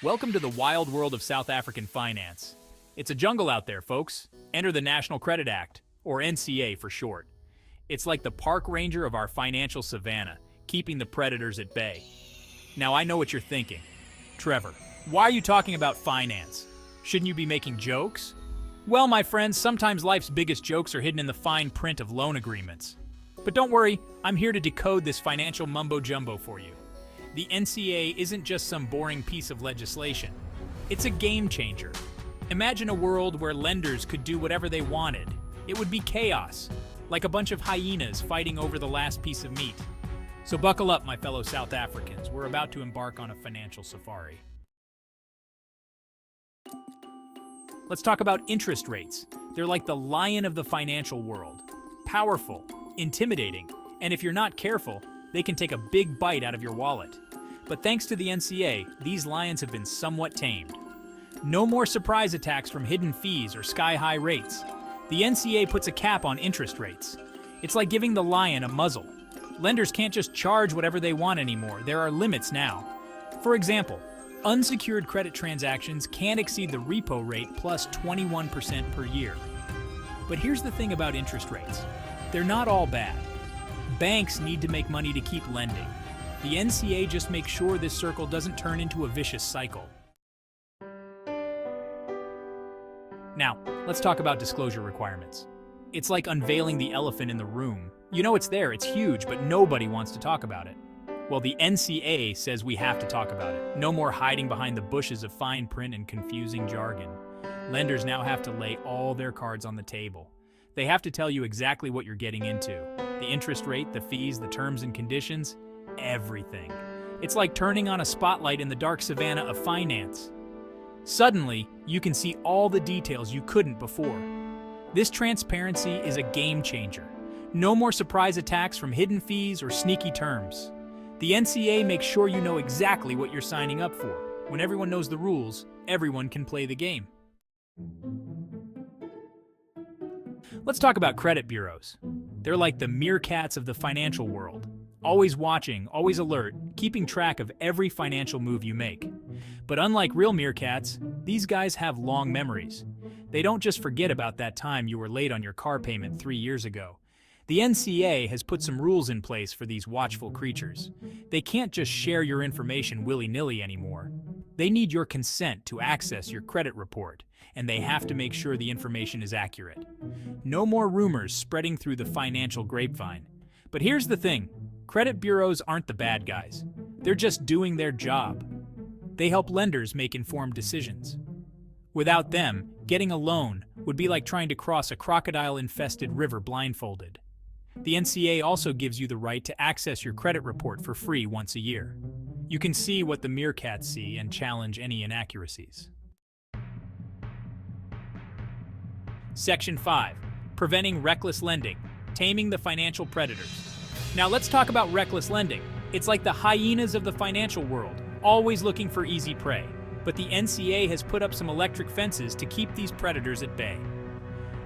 Welcome to the wild world of South African finance. It's a jungle out there, folks. Enter the National Credit Act, or NCA for short. It's like the park ranger of our financial savanna, keeping the predators at bay. Now, I know what you're thinking. Trevor, why are you talking about finance? Shouldn't you be making jokes? Well, my friends, sometimes life's biggest jokes are hidden in the fine print of loan agreements. But don't worry, I'm here to decode this financial mumbo-jumbo for you. The NCA isn't just some boring piece of legislation. It's a game changer. Imagine a world where lenders could do whatever they wanted. It would be chaos, like a bunch of hyenas fighting over the last piece of meat. So buckle up, my fellow South Africans. We're about to embark on a financial safari. Let's talk about interest rates. They're like the lion of the financial world. Powerful, intimidating, and if you're not careful, they can take a big bite out of your wallet. But thanks to the NCA, these lions have been somewhat tamed. No more surprise attacks from hidden fees or sky-high rates. The NCA puts a cap on interest rates. It's like giving the lion a muzzle. Lenders can't just charge whatever they want anymore. There are limits now. For example, unsecured credit transactions can't exceed the repo rate plus 21% per year. But here's the thing about interest rates. They're not all bad. Banks need to make money to keep lending. The NCA just makes sure this circle doesn't turn into a vicious cycle. Now, let's talk about disclosure requirements. It's like unveiling the elephant in the room. You know it's there, it's huge, but nobody wants to talk about it. Well, the NCA says we have to talk about it. No more hiding behind the bushes of fine print and confusing jargon. Lenders now have to lay all their cards on the table. They have to tell you exactly what you're getting into. The interest rate, the fees, the terms and conditions, everything. It's like turning on a spotlight in the dark savanna of finance. Suddenly, you can see all the details you couldn't before. This transparency is a game changer. No more surprise attacks from hidden fees or sneaky terms. The NCA makes sure you know exactly what you're signing up for. When everyone knows the rules, everyone can play the game. Let's talk about credit bureaus. They're like the meerkats of the financial world. Always watching, always alert, keeping track of every financial move you make. But unlike real meerkats, these guys have long memories. They don't just forget about that time you were late on your car payment 3 years ago. The NCA has put some rules in place for these watchful creatures. They can't just share your information willy-nilly anymore. They need your consent to access your credit report, and they have to make sure the information is accurate. No more rumors spreading through the financial grapevine. But here's the thing, credit bureaus aren't the bad guys. They're just doing their job. They help lenders make informed decisions. Without them, getting a loan would be like trying to cross a crocodile-infested river blindfolded. The NCA also gives you the right to access your credit report for free once a year. You can see what the meerkats see and challenge any inaccuracies. Section 5. Preventing reckless lending. Taming the financial predators. Now let's talk about reckless lending. It's like the hyenas of the financial world, always looking for easy prey. But the NCA has put up some electric fences to keep these predators at bay.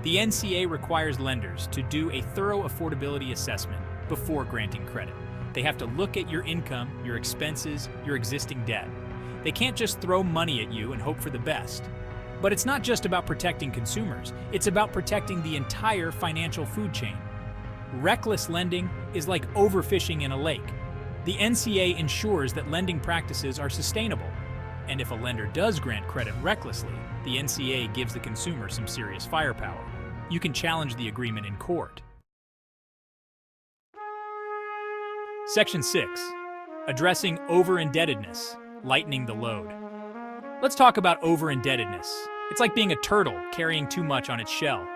The NCA requires lenders to do a thorough affordability assessment before granting credit. They have to look at your income, your expenses, your existing debt. They can't just throw money at you and hope for the best. But it's not just about protecting consumers, it's about protecting the entire financial food chain. Reckless lending is like overfishing in a lake. The NCA ensures that lending practices are sustainable. And if a lender does grant credit recklessly, the NCA gives the consumer some serious firepower. You can challenge the agreement in court. Section 6. Addressing over-indebtedness, lightening the load. Let's talk about over-indebtedness. It's like being a turtle carrying too much on its shell.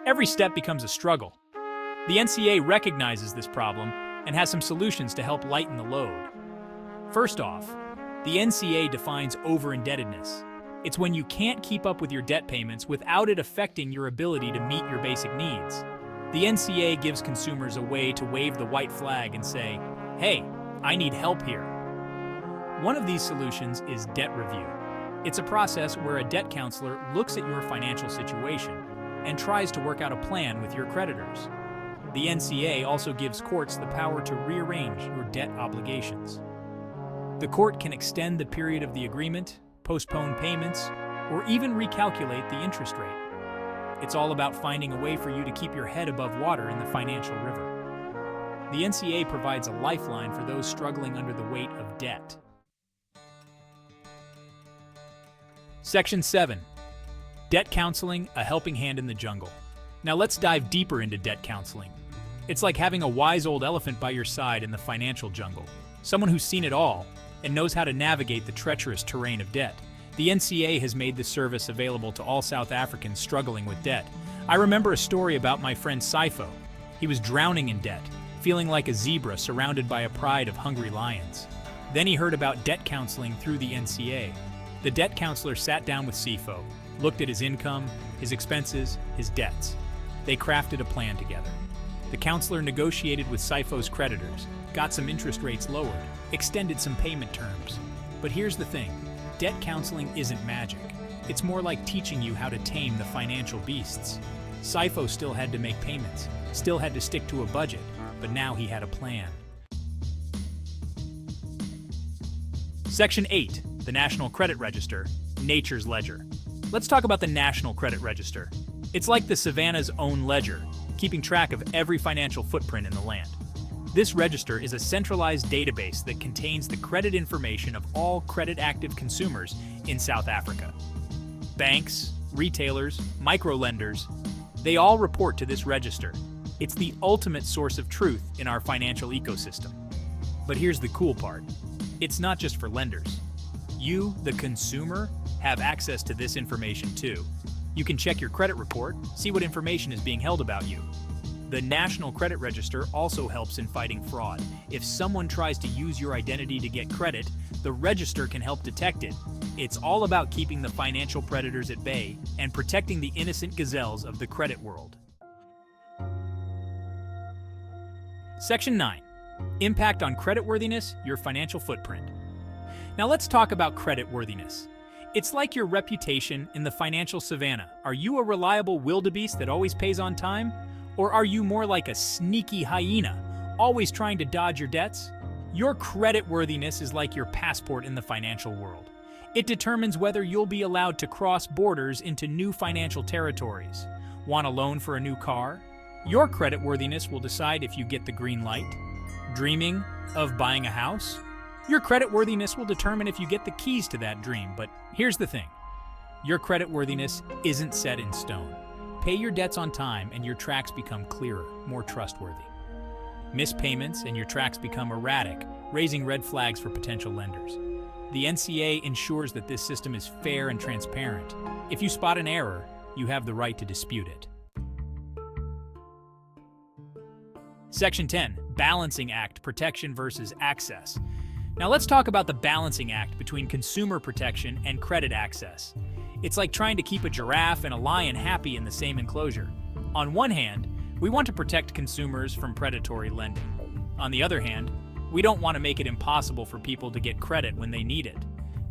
Every step becomes a struggle. The NCA recognizes this problem and has some solutions to help lighten the load. First off, the NCA defines over-indebtedness. It's when you can't keep up with your debt payments without it affecting your ability to meet your basic needs. The NCA gives consumers a way to wave the white flag and say, "Hey, I need help here." One of these solutions is debt review. It's a process where a debt counselor looks at your financial situation and tries to work out a plan with your creditors. The NCA also gives courts the power to rearrange your debt obligations. The court can extend the period of the agreement, postpone payments, or even recalculate the interest rate. It's all about finding a way for you to keep your head above water in the financial river. The NCA provides a lifeline for those struggling under the weight of debt. Section 7. Debt counseling, a helping hand in the jungle. Now let's dive deeper into debt counseling. It's like having a wise old elephant by your side in the financial jungle, someone who's seen it all and knows how to navigate the treacherous terrain of debt. The NCA has made this service available to all South Africans struggling with debt. I remember a story about my friend Sifo. He was drowning in debt, feeling like a zebra surrounded by a pride of hungry lions. Then he heard about debt counseling through the NCA. The debt counselor sat down with Sifo, looked at his income, his expenses, his debts. They crafted a plan together. The counselor negotiated with Sifo's creditors, got some interest rates lowered, extended some payment terms. But here's the thing, debt counseling isn't magic. It's more like teaching you how to tame the financial beasts. Sifo still had to make payments, still had to stick to a budget, but now he had a plan. Section 8, the National Credit Register, Nature's Ledger. Let's talk about the National Credit Register. It's like the Savannah's own ledger, keeping track of every financial footprint in the land. This register is a centralized database that contains the credit information of all credit-active consumers in South Africa. Banks, retailers, microlenders, they all report to this register. It's the ultimate source of truth in our financial ecosystem. But here's the cool part. It's not just for lenders. You, the consumer, have access to this information too. You can check your credit report, see what information is being held about you. The National Credit Register also helps in fighting fraud. If someone tries to use your identity to get credit, the register can help detect it. It's all about keeping the financial predators at bay and protecting the innocent gazelles of the credit world. Section 9. Impact on creditworthiness, your financial footprint. Now let's talk about creditworthiness. It's like your reputation in the financial savannah. Are you a reliable wildebeest that always pays on time? Or are you more like a sneaky hyena, always trying to dodge your debts? Your creditworthiness is like your passport in the financial world. It determines whether you'll be allowed to cross borders into new financial territories. Want a loan for a new car? Your creditworthiness will decide if you get the green light. Dreaming of buying a house? Your creditworthiness will determine if you get the keys to that dream. But here's the thing. Your creditworthiness isn't set in stone. Pay your debts on time and your tracks become clearer, more trustworthy. Miss payments and your tracks become erratic, raising red flags for potential lenders. The NCA ensures that this system is fair and transparent. If you spot an error, you have the right to dispute it. Section 10, Balancing Act, Protection versus Access. Now let's talk about the balancing act between consumer protection and credit access. It's like trying to keep a giraffe and a lion happy in the same enclosure. On one hand, we want to protect consumers from predatory lending. On the other hand, we don't want to make it impossible for people to get credit when they need it.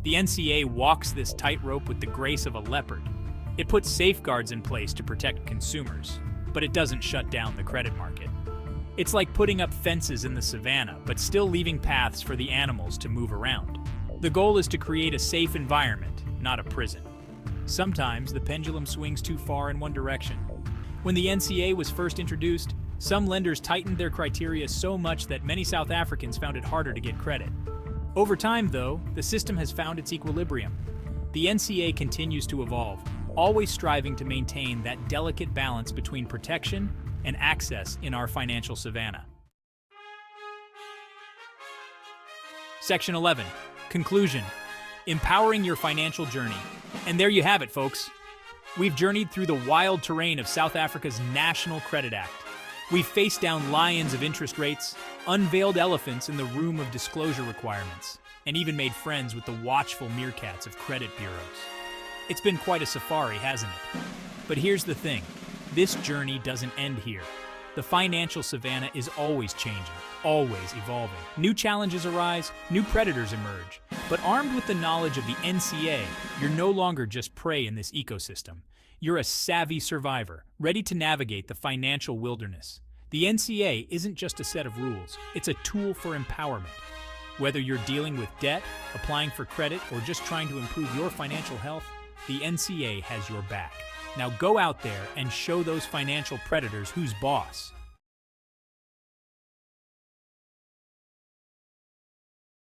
The NCA walks this tightrope with the grace of a leopard. It puts safeguards in place to protect consumers, but it doesn't shut down the credit market. It's like putting up fences in the savannah, but still leaving paths for the animals to move around. The goal is to create a safe environment, not a prison. Sometimes the pendulum swings too far in one direction. When the NCA was first introduced, some lenders tightened their criteria so much that many South Africans found it harder to get credit. Over time, though, the system has found its equilibrium. The NCA continues to evolve, always striving to maintain that delicate balance between protection and access in our financial savannah. Section 11, Conclusion, Empowering your financial journey. And there you have it, folks. We've journeyed through the wild terrain of South Africa's National Credit Act. We've faced down lions of interest rates, unveiled elephants in the room of disclosure requirements, and even made friends with the watchful meerkats of credit bureaus. It's been quite a safari, hasn't it? But here's the thing. This journey doesn't end here. The financial savannah is always changing, always evolving. New challenges arise, new predators emerge. But armed with the knowledge of the NCA, you're no longer just prey in this ecosystem. You're a savvy survivor, ready to navigate the financial wilderness. The NCA isn't just a set of rules, it's a tool for empowerment. Whether you're dealing with debt, applying for credit, or just trying to improve your financial health, the NCA has your back. Now go out there and show those financial predators who's boss.